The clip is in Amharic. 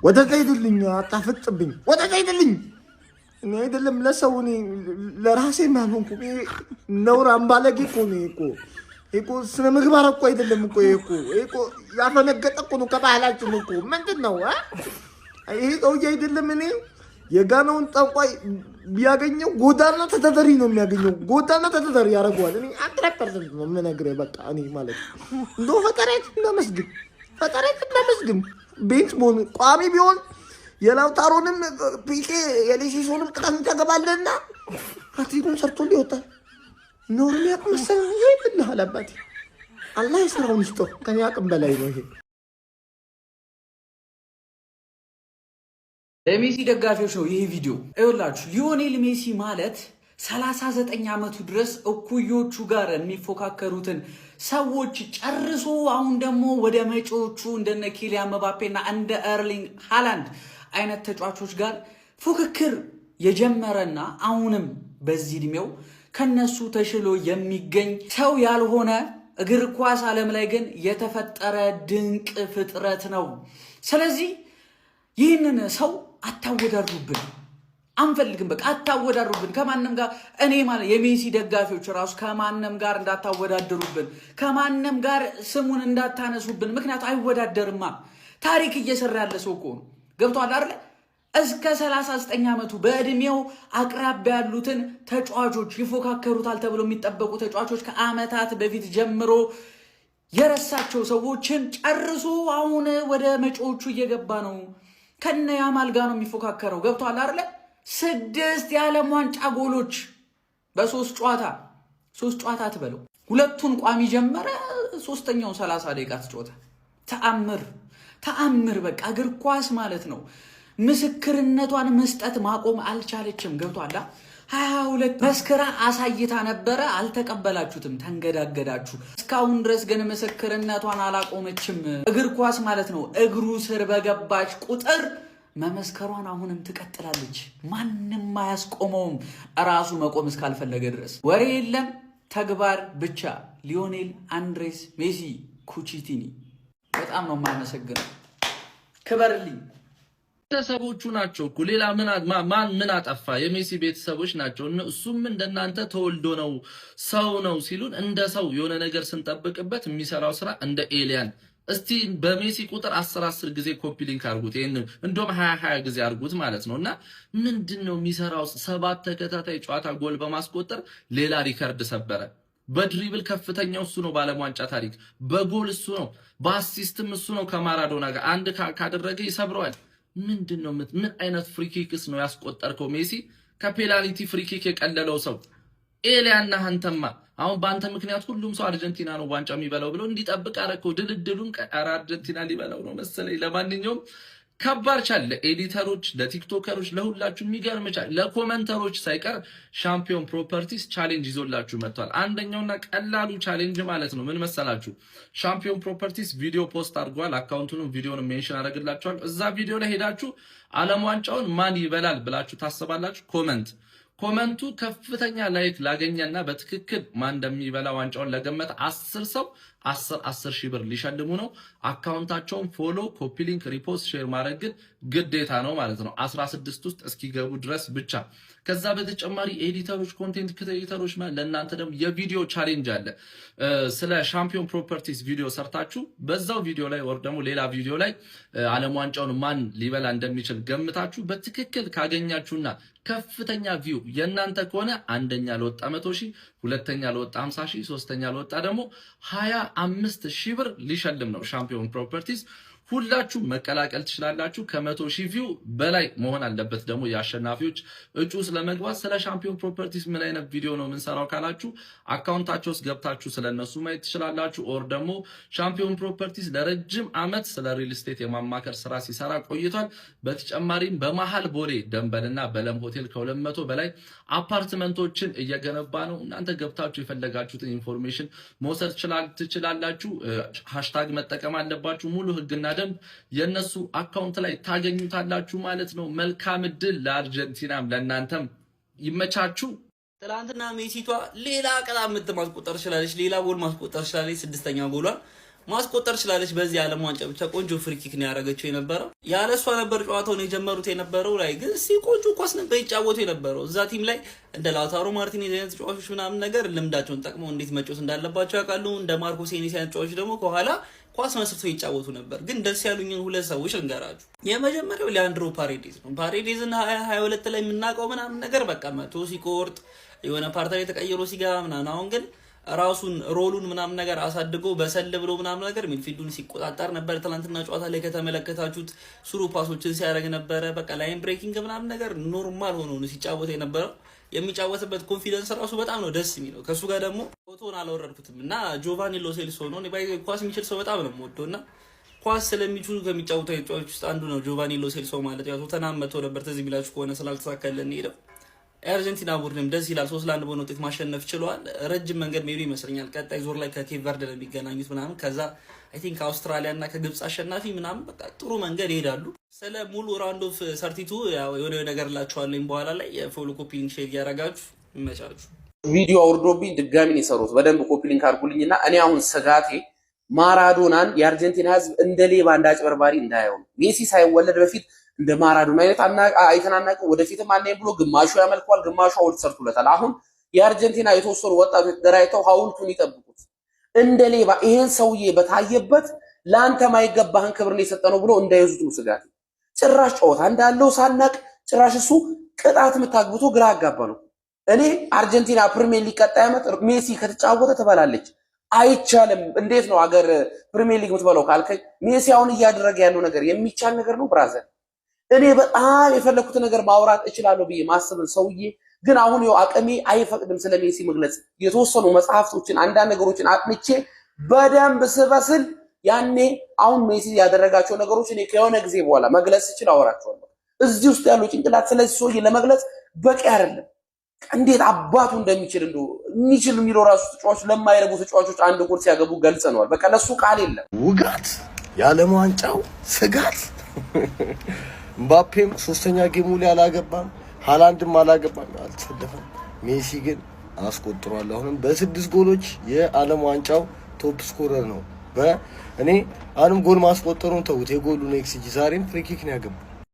ወደዛ ሂድልኝ፣ አታፈጥብኝ፣ ወደዛ ሂድልኝ። እኔ አይደለም ለሰው እኔ ለራሴ ማልሆንኩ ነውር አምባለጌ እኮ ነው እኮ ስነ ምግባር እኮ አይደለም እኮ ያፈነገጠ እኮ ነው ከባህላችን እኮ። ምንድን ነው ይሄ ሰውዬ አይደለም እኔ የጋናውን ጠንቋይ ቢያገኘው ጎዳና ተተዳሪ ነው የሚያገኘው። ጎዳና ተተዳሪ ያደርገዋል። እኔ 100% ነው የምነግርህ። በቃ እኔ ማለት እንደው ፈጣሪያችን እናመስግን። ቤት ሞን ቋሚ ቢሆን የላውታሮንም ፒኬ የሌሲሶንም ቅጣት ተገባለና አትሪኩን ሰርቶ ሊወጣ ነው የሚያቅመሰል ይብልሃል። አባቴ አላህ የሰራውን ይስጠው። ከኔ አቅም በላይ ነው ይሄ። ለሜሲ ደጋፊዎች ነው ይሄ ቪዲዮ። አይወላችሁ ሊዮኔል ሜሲ ማለት 39 ዓመቱ ድረስ እኩዮቹ ጋር የሚፎካከሩትን ሰዎች ጨርሶ አሁን ደግሞ ወደ መጪዎቹ እንደነ ኪሊያን ምባፔና እንደ ኤርሊንግ ሃላንድ አይነት ተጫዋቾች ጋር ፉክክር የጀመረና አሁንም በዚህ እድሜው ከነሱ ተሽሎ የሚገኝ ሰው ያልሆነ እግር ኳስ ዓለም ላይ ግን የተፈጠረ ድንቅ ፍጥረት ነው። ስለዚህ ይህንን ሰው አታወዳድሩብን፣ አንፈልግም። በቃ አታወዳድሩብን ከማንም ጋር። እኔ ማለት የሜሲ ደጋፊዎች ራሱ ከማንም ጋር እንዳታወዳድሩብን፣ ከማንም ጋር ስሙን እንዳታነሱብን። ምክንያቱ አይወዳደርማ። ታሪክ እየሰራ ያለ ሰው እኮ ነው። ገብቷል አይደል? እስከ 39 ዓመቱ በእድሜው አቅራቢያ ያሉትን ተጫዋቾች ይፎካከሩታል ተብሎ የሚጠበቁ ተጫዋቾች ከአመታት በፊት ጀምሮ የረሳቸው ሰዎችን ጨርሶ አሁን ወደ መጪዎቹ እየገባ ነው። ከነ ያማል ጋር ነው የሚፎካከረው። ገብቷል አይደል? 6 የዓለም ዋንጫ ጎሎች በ3 ጨዋታ ትበለው። 2ቱን ቋሚ ጀመረ፣ 3ኛው 30 ደቂቃ ተጫወተ። ተአምር በቃ እግር ኳስ ማለት ነው። ምስክርነቷን መስጠት ማቆም አልቻለችም። ገብቷል? 22 መስክራ አሳይታ ነበረ፣ አልተቀበላችሁትም፣ ተንገዳገዳችሁ። እስካሁን ድረስ ግን ምስክርነቷን አላቆመችም። እግር ኳስ ማለት ነው። እግሩ ስር በገባች ቁጥር መመስከሯን አሁንም ትቀጥላለች። ማንም አያስቆመውም፣ እራሱ መቆም እስካልፈለገ ድረስ። ወሬ የለም ተግባር ብቻ። ሊዮኔል አንድሬስ ሜሲ ኩቺቲኒ በጣም ነው የማመሰግነው። ክበርልኝ። ቤተሰቦቹ ናቸው እኮ ሌላ ማን ምን አጠፋ? የሜሲ ቤተሰቦች ናቸው። እሱም እንደናንተ ተወልዶ ነው ሰው ነው ሲሉን እንደ ሰው የሆነ ነገር ስንጠብቅበት የሚሰራው ስራ እንደ ኤሊያን። እስቲ በሜሲ ቁጥር 10 ጊዜ ኮፒ ሊንክ አድርጉት። ይሄን እንደውም 20 ጊዜ አድርጉት ማለት ነውና ምንድነው የሚሰራው? 7 ተከታታይ ጨዋታ ጎል በማስቆጠር ሌላ ሪከርድ ሰበረ። በድሪብል ከፍተኛው እሱ ነው በዓለም ዋንጫ ታሪክ። በጎል እሱ ነው፣ በአሲስትም እሱ ነው። ከማራዶና ጋር አንድ ካደረገ ይሰብረዋል። ምንድነው? ምን አይነት ፍሪኪክስ ነው ያስቆጠርከው ሜሲ? ከፔናልቲ ፍሪኪክ የቀለለው ሰው ኤሊያና አንተማ። አሁን በአንተ ምክንያት ሁሉም ሰው አርጀንቲና ነው ዋንጫ የሚበላው ብሎ እንዲጠብቅ አረከው። ድልድሉን አርጀንቲና ሊበላው ነው መሰለኝ። ለማንኛውም ከባድ ቻል ለኤዲተሮች፣ ለቲክቶከሮች፣ ለሁላችሁ የሚገርም ቻል ለኮሜንተሮች ሳይቀር ሻምፒዮን ፕሮፐርቲስ ቻሌንጅ ይዞላችሁ መጥቷል። አንደኛውና ቀላሉ ቻሌንጅ ማለት ነው ምን መሰላችሁ? ሻምፒዮን ፕሮፐርቲስ ቪዲዮ ፖስት አድርጓል። አካውንቱንም ቪዲዮንም ሜንሽን አደርግላችኋለሁ። እዛ ቪዲዮ ላይ ሄዳችሁ ዓለም ዋንጫውን ማን ይበላል ብላችሁ ታስባላችሁ? ኮመንቱ ከፍተኛ ላይክ ላገኘና በትክክል ማን እንደሚበላ ዋንጫውን ለገመተ 10 ሰው 10 ሺህ ብር ሊሸልሙ ነው። አካውንታቸውን ፎሎ፣ ኮፒ ሊንክ፣ ሪፖስት፣ ሼር ማድረግ ግን ግዴታ ነው ማለት ነው 16 ውስጥ እስኪገቡ ድረስ ብቻ። ከዛ በተጨማሪ ኤዲተሮች፣ ኮንቴንት ክሬተሮች ለእናንተ ደግሞ የቪዲዮ ቻሌንጅ አለ። ስለ ሻምፒዮን ፕሮፐርቲስ ቪዲዮ ሰርታችሁ በዛው ቪዲዮ ላይ ወር ደግሞ ሌላ ቪዲዮ ላይ ዓለም ዋንጫውን ማን ሊበላ እንደሚችል ገምታችሁ በትክክል ካገኛችሁና ከፍተኛ ቪው የእናንተ ከሆነ አንደኛ ለወጣ 100,000፣ ሁለተኛ ለወጣ 50,000፣ ሶስተኛ ለወጣ ደግሞ 25,000 ብር ሊሸልም ነው ሻምፒዮን ፕሮፐርቲስ። ሁላችሁ መቀላቀል ትችላላችሁ። ከ100,000 ቪው በላይ መሆን አለበት ደግሞ የአሸናፊዎች እጩ ስለመግባት። ስለ ሻምፒዮን ፕሮፐርቲስ ምን አይነት ቪዲዮ ነው የምንሰራው ካላችሁ አካውንታቸው ውስጥ ገብታችሁ ስለነሱ ማየት ትችላላችሁ። ኦር ደግሞ ሻምፒዮን ፕሮፐርቲስ ለረጅም ዓመት ስለ ሪል ስቴት የማማከር ስራ ሲሰራ ቆይቷል። በተጨማሪም በመሃል ቦሌ ደንበልና በለም ሆቴል ከ200 በላይ አፓርትመንቶችን እየገነባ ነው። እናንተ ገብታችሁ የፈለጋችሁትን ኢንፎርሜሽን መውሰድ ትችላላችሁ። ሃሽታግ መጠቀም አለባችሁ። ሙሉ ህግና ደንብ የነሱ አካውንት ላይ ታገኙታላችሁ ማለት ነው። መልካም እድል ለአርጀንቲናም ለእናንተም ይመቻችሁ። ትላንትና ሜሲቷ ሌላ ቀጣ ምት ማስቆጠር ትችላለች፣ ሌላ ጎል ማስቆጠር ትችላለች። 6ኛ ጎሏን ማስቆጠር ችላለች። በዚህ ዓለም ዋንጫ ብቻ ቆንጆ ፍሪኪክ ነው ያደረገችው የነበረው። ያለሷ ነበር ጨዋታውን የጀመሩት የነበረው ላይ ግን ቆንጆ ኳስ ነበር ይጫወቱ የነበረው። እዛ ቲም ላይ እንደ ላውታሮ ማርቲኔዝ አይነት ተጫዋቾች ምናምን ነገር ልምዳቸውን ጠቅመው እንዴት መጫወት እንዳለባቸው ያውቃሉ። እንደ ማርኮ ሴኔሲ አይነት ተጫዋቾች ደግሞ ከኋላ ኳስ መስርተው ይጫወቱ ነበር። ግን ደስ ያሉኝን ሁለት ሰዎች እንገራችሁ። የመጀመሪያው ሊያንድሮ ፓሬዴዝ ነው። ፓሬዴዝን 22 ላይ የምናውቀው ምናምን ነገር በቃ መቶ ሲቆርጥ የሆነ ፓርታ ላይ ተቀይሮ ሲገባ ምናምን፣ አሁን ግን ራሱን ሮሉን ምናምን ነገር አሳድጎ በሰል ብሎ ምናምን ነገር ሚድፊልዱን ሲቆጣጠር ነበር። ትናንትና ጨዋታ ላይ ከተመለከታችሁት ስሩ ፓሶችን ሲያደርግ ነበረ። በቃ ላይን ብሬኪንግ ምናምን ነገር ኖርማል ሆኖ ነው ሲጫወት የነበረው። የሚጫወትበት ኮንፊደንስ ራሱ በጣም ነው ደስ የሚለው። ከሱ ጋር ደግሞ ፎቶን አላወረድኩትም እና ጆቫኒ ሎ ሴልሶ ነው። ኳስ የሚችል ሰው በጣም ነው የምወደው እና ኳስ ስለሚችሉ ከሚጫወቱ ተጫዋቾች ውስጥ አንዱ ነው ጆቫኒ ሎ ሴልሶ ማለት። ያው ቶተንሃም መጥቶ ነበር ትዝ የሚላችሁ ከሆነ ስላልተሳካለን ሄደው የአርጀንቲና ቡድንም ደስ ይላል 3-1 በሆነ ውጤት ማሸነፍ ችሏል። ረጅም መንገድ ሜቢ ይመስለኛል ቀጣይ ዞር ላይ ከኬፕ ቨርደ ነው የሚገናኙት ምናምን፣ ከዛ አይ ቲንክ ከአውስትራሊያ እና ከግብጽ አሸናፊ ምናምን በቃ ጥሩ መንገድ ይሄዳሉ። ስለ ሙሉ ራውንድ ኦፍ 32 ያው የሆነ ነገር እላችኋለሁ በኋላ ላይ የፎሎ ኮፒ ሊንክ ሼር እያደረጋችሁ ይመቻችሁ። ቪዲዮ አውርዶብኝ ድጋሚ ነው የሰሩት። በደንብ ኮፒ ሊንክ አድርጉልኝና እኔ አሁን ስጋቴ ማራዶናን የአርጀንቲና ሕዝብ እንደ ሌባ እንዳጭበርባሪ እንዳያየው። ሜሲ ሳይወለድ በፊት እንደ ማራዶና አይነት አይተናናቀ ወደፊትም አለ ብሎ ግማሹ ያመልከዋል፣ ግማሹ ሐውልት ሰርቶለታል። አሁን የአርጀንቲና የተወሰኑ ወጣቶች ተደራጅተው ሐውልቱን ይጠብቁት እንደ ሌባ። ይሄን ሰውዬ በታየበት ላንተ ማይገባህን ክብር ነው የሰጠነው ብሎ እንዳይዙት ነው ስጋት። ጭራሽ ጨዋታ እንዳለው ሳናቅ ጭራሽ እሱ ቅጣት ምታግብቶ ግራ አጋባ ነው። እኔ አርጀንቲና ፕሪሚየር ሊግ ቀጣይ ዓመት ሜሲ ከተጫወተ ትበላለች። አይቻልም። እንዴት ነው አገር ፕሪሚየር ሊግ ምትበለው ካልከኝ ሜሲ አሁን እያደረገ ያለው ነገር የሚቻል ነገር ነው ብራዘር። እኔ በጣም የፈለኩት ነገር ማውራት እችላለሁ ብዬ ማስበን ሰውዬ ግን አሁን ያው አቅሜ አይፈቅድም ስለ ሜሲ መግለጽ። የተወሰኑ መጽሐፍቶችን አንዳንድ ነገሮችን አጥንቼ በደንብ ስበስል ያኔ አሁን ሜሲ ያደረጋቸው ነገሮች እኔ ከሆነ ጊዜ በኋላ መግለጽ እችል አወራቸዋለሁ። እዚህ ውስጥ ያለው ጭንቅላት ስለዚህ ሰውዬ ለመግለጽ በቂ አይደለም። እንዴት አባቱ እንደሚችል እንደው የሚችል የሚለው ራሱ ተጫዋቾች ለማይረቡ ተጫዋቾች አንድ ጎል ሲያገቡ ገልጸነዋል። በቃ ለሱ ቃል የለም። ውጋት የዓለም ዋንጫው ስጋት ምባፔም ሶስተኛ ጌሙ ላይ አላገባም፣ ሃላንድም አላገባም፣ አልተሰለፈም። ሜሲ ግን አስቆጥሯል። አሁንም በ6 ጎሎች የዓለም ዋንጫው ቶፕ ስኮረር ነው። እኔ አሁንም ጎል ማስቆጠሩን ተውት፣ የጎሉን ኤክስጂ ዛሬም ፍሪኪክ ነው ያገባው።